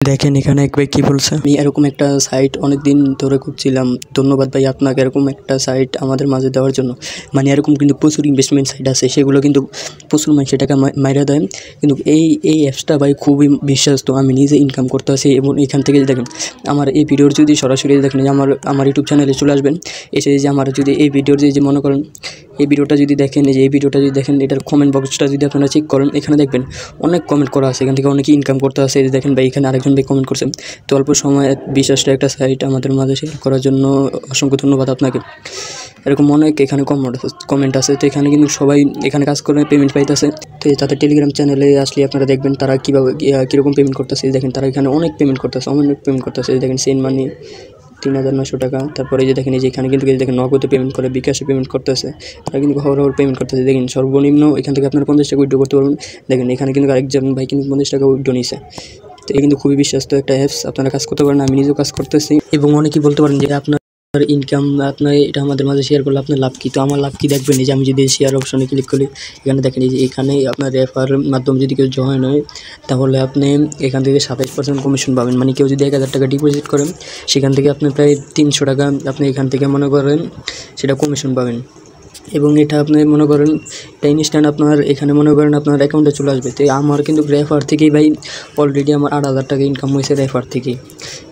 দেখেন এখানে এক ভাই কি বলছে, আমি এরকম একটা সাইট অনেক দিন ধরে খুঁজছিলাম। ধন্যবাদ ভাই আপনাকে এরকম একটা সাইট আমাদের মাঝে দেওয়ার জন্য। মানে এরকম কিন্তু প্রচুর ইনভেস্টমেন্ট সাইট আছে, সেগুলো কিন্তু প্রচুর মানুষ টাকা মাইরা দেয়, কিন্তু এই অ্যাপসটা ভাই খুবই বিশ্বাস্ত। আমি নিজে ইনকাম করতে আসি এবং এখান থেকে দেখেন আমার এই ভিডিওর যদি সরাসরি দেখেন যে আমার ইউটিউব চ্যানেলে চলে আসবেন, এসে যে আমার যদি এই ভিডিওর যে মনে করেন এই ভিডিওটা যদি দেখেন, এই ভিডিওটা যদি দেখেন, এটার কমেন্ট বক্সটা যদি আপনারা চেক করেন, এখানে দেখবেন অনেক কমেন্ট করা আছে, এখান থেকে অনেকে ইনকাম করতে আসে। দেখেন ভাই এখানে আরেকজন ভাই কমেন্ট করছেন। তো অল্প সময় বিশ্বাসটা একটা সাইট আমাদের মাঝে শেয়ার করার জন্য অসংখ্য ধন্যবাদ আপনাকে। এরকম অনেক এখানে কমেন্ট আছে। তো এখানে কিন্তু সবাই এখানে কাজ করে পেমেন্ট পাইতেছে। তো তাদের টেলিগ্রাম চ্যানেলে আসলে আপনারা দেখবেন তারা কীভাবে কীরকম পেমেন্ট করতেছে। দেখেন তারা এখানে অনেক পেমেন্ট করতেছে। দেখেন সেন্ড মানি ৩,৯০০ টাকা। তারপরে যে দেখেন এই যে এখানে কিন্তু দেখেন নগদে পেমেন্ট করে, বিকাশে পেমেন্ট করতেছে, তারা কিন্তু খবর পেমেন্ট করতেছে। দেখেন সর্বনিম্ন এখান থেকে আপনারা 50 টাকা উইথড্র করতে পারবেন। দেখেন এখানে কিন্তু আরেকজন ভাই কিন্তু 50 টাকা উইথড্র নিছে। তো এই কিন্তু খুবই বিশ্বাস্ত একটা অ্যাপস, আপনারা কাজ করতে পারেন, আমি নিজেও কাজ করতেছি। এবং অনেকেই বলতে পারেন যে আপনার ইনকাম আপনার এটা আমাদের মাঝে শেয়ার করলে আপনার লাভ কী? তো আমার লাভ কী দেখবেন, এই যে আমি যদি শেয়ার অপশনে ক্লিক করি, এখানে দেখেন এই যে এখানে আপনার রেফার মাধ্যমে যদি কেউ জয়েন হয়, তাহলে আপনি এখান থেকে 27% কমিশন পাবেন। মানে কেউ যদি 1000 টাকা ডিপোজিট করেন, সেখান থেকে আপনি প্রায় 300 টাকা আপনি এখান থেকে মনে করেন সেটা কমিশন পাবেন। এবং এটা আপনি মনে করেন এটা ইনস্ট্যান্ট আপনার এখানে মনে করেন আপনার অ্যাকাউন্টে চলে আসবে। তো আমার কিন্তু রেফার থেকেই ভাই অলরেডি আমার 8,000 টাকা ইনকাম হয়েছে রেফার থেকেই।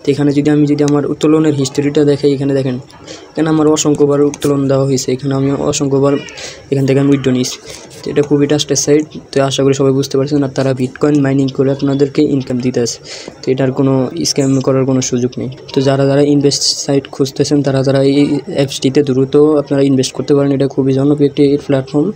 তো এখানে যদি আমি আমার উত্তোলনের হিস্টোরিটা দেখাই, এখানে দেখেন এখানে আমার অসংখ্যবার উত্তোলন দেওয়া হয়েছে, এখানে আমি অসংখ্যবার এখান থেকে আমি উইথড্র নিয়েছি। তো এটা খুবই ট্রাস্টেড সাইট। তো আশা করি সবাই বুঝতে পারছেন। আর তারা বিটকয়েন মাইনিং করে আপনাদেরকে ইনকাম দিতে আসে। তো এটার কোনো স্ক্যাম করার কোনো সুযোগ নেই। তো যারা ইনভেস্ট সাইট খুঁজতেছেন, তারা এই অ্যাপসটিতে দ্রুত আপনারা ইনভেস্ট করতে পারেন। এটা খুবই জনপ্রিয় একটি প্ল্যাটফর্ম।